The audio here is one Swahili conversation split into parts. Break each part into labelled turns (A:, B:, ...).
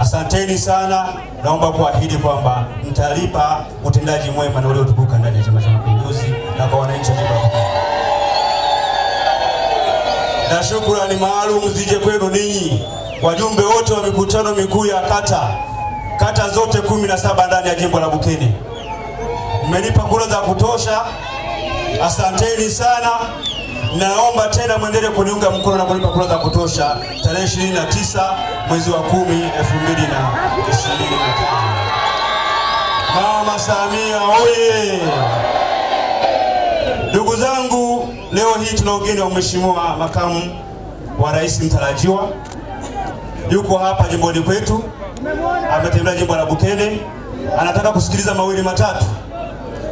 A: Asanteni sana, naomba kuahidi kwamba mtalipa utendaji mwema na ule utukuka ndani ya Chama cha Mapinduzi na kwa wananchi wa jimbo la Bukene. Na shukrani maalum zije kwenu ninyi wajumbe wote wa mikutano mikuu ya kata zote 17 ndani ya jimbo la Bukene. Mmenipa kura za kutosha. Asanteni sana. Naomba tena muendelee kuniunga mkono na kunipa kura za kutosha tarehe 29 mwezi wa 10 2025. Mama Samia oye! Ndugu zangu, leo hii tuna ugeni wa Mheshimiwa Makamu wa Rais mtarajiwa. Yuko hapa jimboni kwetu. Ametembelea jimbo la Bukene. Anataka kusikiliza mawili matatu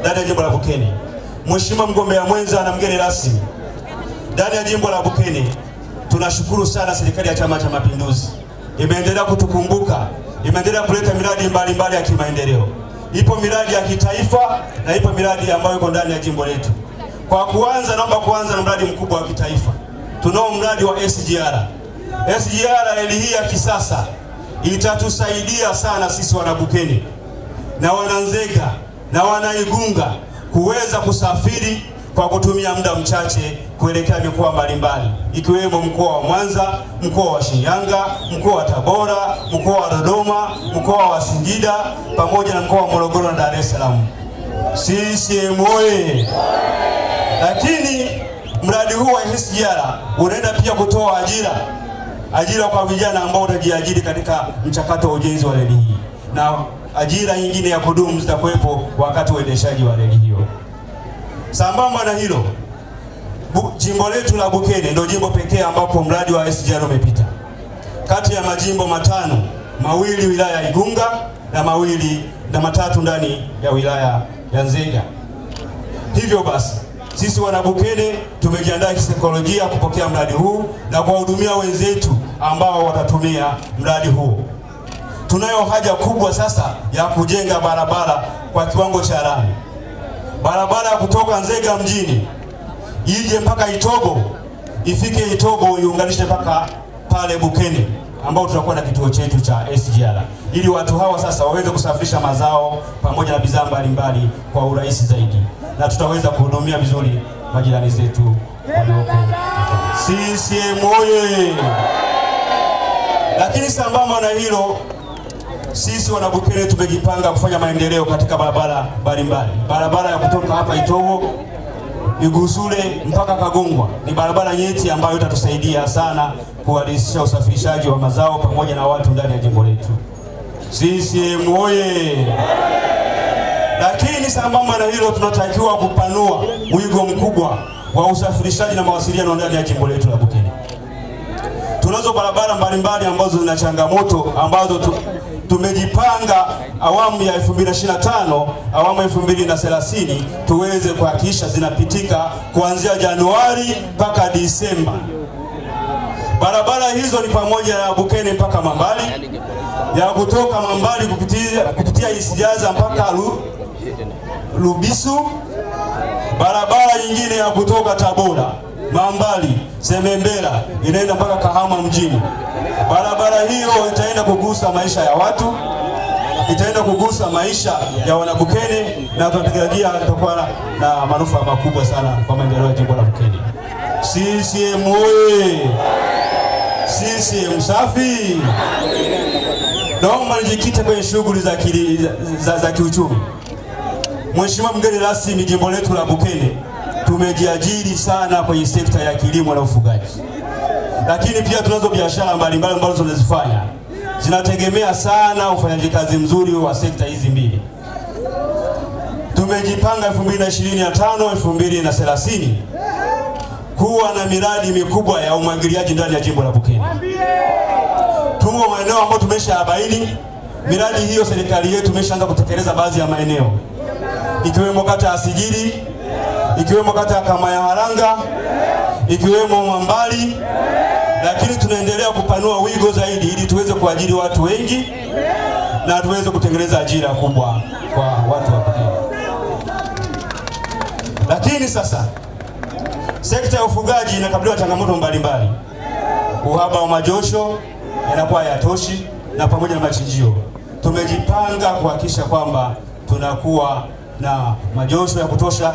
A: ndani ya jimbo la Bukene. Mheshimiwa mgombea mwenza na mgeni rasmi ndani ya jimbo la Bukene, tunashukuru sana serikali ya Chama cha Mapinduzi. Imeendelea kutukumbuka, imeendelea kuleta miradi mbalimbali ya kimaendeleo. Ipo miradi ya kitaifa na ipo miradi ambayo iko ndani ya jimbo letu. Kwa kuanza, naomba kuanza na mradi mkubwa wa kitaifa. Tunao mradi wa SGR. SGR reli hii ya kisasa itatusaidia sana sisi wana Bukene na wana Nzega na wana Igunga kuweza kusafiri kwa kutumia muda mchache kuelekea mikoa mbalimbali, ikiwemo mkoa wa Mwanza, mkoa wa Shinyanga, mkoa wa Tabora, mkoa wa Dodoma, mkoa wa Singida pamoja na mkoa wa Morogoro na Dar es Salaam. CCM oye! Lakini mradi huu wa SGR unaenda pia kutoa ajira kwa vijana ambao watajiajiri katika mchakato wa ujenzi wa reli hii, na ajira nyingine ya kudumu zitakuwepo wakati wa uendeshaji wa reli hiyo. Sambamba na hilo, jimbo letu la Bukene ndio jimbo pekee ambapo mradi wa SGR umepita. Kati ya majimbo matano, mawili wilaya ya Igunga na matatu ndani ya wilaya ya Nzega. Hivyo basi, sisi wana Bukene tumejiandaa kisaikolojia kupokea mradi huu na kuwahudumia wenzetu ambao watatumia mradi huu. Tunayo haja kubwa sasa ya kujenga barabara kwa kiwango cha lami. Barabara ya kutoka Nzega mjini ije mpaka Itogo, ifike Itogo iunganishe mpaka pale Bukene ambao tutakuwa na kituo chetu cha SGR, ili watu hawa sasa waweze kusafirisha mazao pamoja na bidhaa mbalimbali kwa urahisi zaidi, na tutaweza kuhudumia vizuri majirani zetu walioko. CCM oye! Lakini sambamba na hilo, sisi wana Bukene tumejipanga kufanya maendeleo katika barabara mbalimbali. Barabara ya kutoka hapa Itogo, Igusule mpaka Kagongwa ni barabara nyeti ambayo itatusaidia sana kuwarahisisha usafirishaji wa mazao pamoja na watu ndani ya jimbo letu. CCM oye! Lakini sambamba na hilo, tunatakiwa kupanua wigo mkubwa wa usafirishaji na mawasiliano ndani ya jimbo letu la Bukene. Tunazo barabara mbalimbali ambazo zina changamoto ambazo tumejipanga awamu ya 2025, awamu ya 2030 tuweze kuhakikisha zinapitika kuanzia Januari mpaka Disemba. Barabara hizo ni pamoja na Bukene mpaka Mambali, ya kutoka Mambali kupitia Isijaza mpaka Lubisu, barabara nyingine ya kutoka Tabora, Mambali, Semembela inaenda mpaka Kahama mjini. Barabara hiyo itaenda kugusa maisha ya watu, itaenda kugusa maisha ya wanabukene, na tunatarajia itakuwa na manufaa makubwa sana kwa maendeleo ya jimbo la Bukene. CCM oye! CCM safi! Naomba nijikite kwenye shughuli za kiuchumi. Mheshimiwa mgeni rasmi, jimbo letu la Bukene tumejiajiri sana kwenye sekta ya kilimo na ufugaji. Lakini pia tunazo biashara mbalimbali ambazo tunazifanya, zinategemea sana ufanyaji kazi mzuri wa sekta hizi mbili. Tumejipanga 2025 2030 kuwa na miradi mikubwa ya umwagiliaji ndani ya jimbo la Bukene. Tumo maeneo ambayo tumeshabaini. Miradi hiyo serikali yetu imeshaanza kutekeleza baadhi ya maeneo, ikiwemo kata ya Sigiri, ikiwemo kata ya Kamayaharanga, ikiwemo Mambali. Lakini tunaendelea kupanua wigo zaidi ili tuweze kuajiri watu wengi na tuweze kutengeneza ajira kubwa kwa watu wa Bukene. Lakini sasa sekta ya ufugaji inakabiliwa changamoto mbalimbali. Uhaba wa majosho yanakuwa hayatoshi, na pamoja na machinjio. Tumejipanga kuhakikisha kwamba tunakuwa na majosho ya kutosha,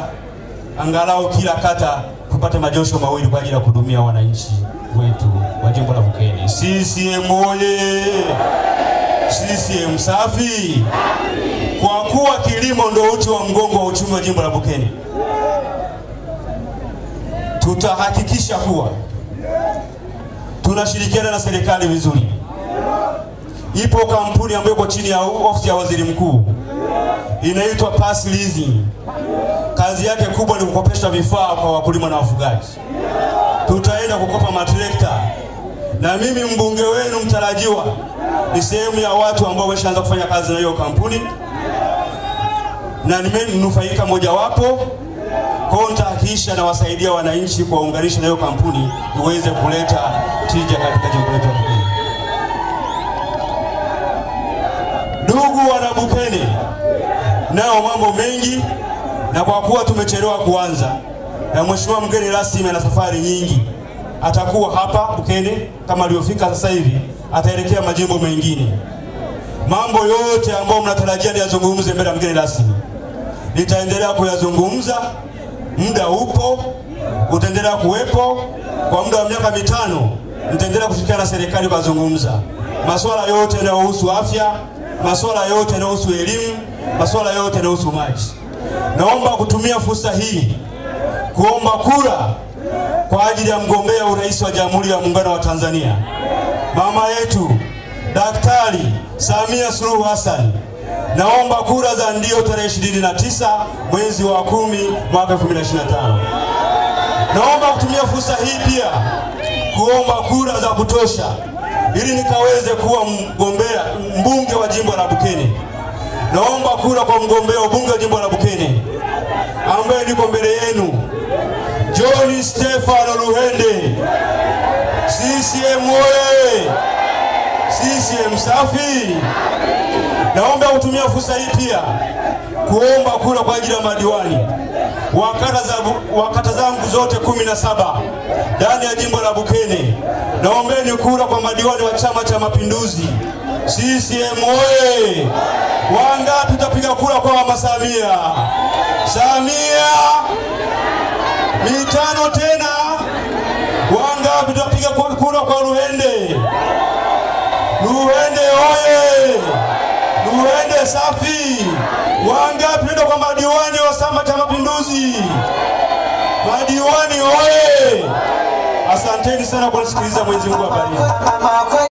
A: angalau kila kata tupate majosho mawili kwa ajili ya kuhudumia wananchi wetu wa jimbo la Bukene. CCM oye! CCM safi! Kwa kuwa kilimo ndio uti wa mgongo wa uchumi wa jimbo la Bukene, tutahakikisha kuwa tunashirikiana na serikali vizuri. Ipo kampuni ambayo iko chini ya ofisi ya waziri mkuu, inaitwa Pass Leasing. Kazi yake kubwa ni kukopesha vifaa kwa wakulima na wafugaji. Tutaenda kukopa matrekta, na mimi mbunge wenu mtarajiwa ni sehemu ya watu ambao wameshaanza kufanya kazi na hiyo kampuni, na nimenufaika mojawapo. Kwa nitahakikisha na wasaidia wananchi kuwaunganisha na hiyo kampuni iweze kuleta tija katika jimbo letu la Bukene. Ndugu wana Bukene, nao mambo mengi, na kwa kuwa tumechelewa kuanza, na mheshimiwa mgeni rasmi ana safari nyingi, atakuwa hapa Bukene kama alivyofika sasa hivi, ataelekea majimbo mengine. Mambo yote ambayo mnatarajia niyazungumze mbele ya mgeni rasmi, nitaendelea kuyazungumza. Muda upo, utaendelea kuwepo kwa muda wa miaka 5. Nitaendelea kushirikiana na serikali kuzungumza masuala yote yanayohusu afya, masuala yote yanayohusu elimu, masuala yote yanayohusu maji. Naomba kutumia fursa hii kuomba kura kwa ajili ya mgombea urais wa Jamhuri ya Muungano wa Tanzania, mama yetu Daktari Samia Suluhu Hassan. Naomba kura za ndio tarehe 29 mwezi wa 10 mwaka 2025. Naomba kutumia fursa hii pia kuomba kura za kutosha ili nikaweze kuwa mbunge wa jimbo la Bukene. Naomba kura kwa mgombea ubunge wa jimbo la Bukene ambaye niko mbele yenu, John Stefano Luhende. CCM oye! CCM safi! Naomba kutumia fursa hii pia kuomba kura kwa ajili ya madiwani wa kata zangu zote 17 ndani ya jimbo la Bukene. Naombeni kura kwa madiwani wa Chama cha Mapinduzi. CCM oye! Wangapi tutapiga kura kwa mama Samia? Samia! Mitano tena. Wangapi tutapiga kura kwa Luhende? Luhende oye! Luhende safi! Wangapi ndio kwa madiwani wa Chama cha Mapinduzi? Madiwani oye! Asanteni sana kwa kusikiliza. Mwenyezi Mungu awabariki.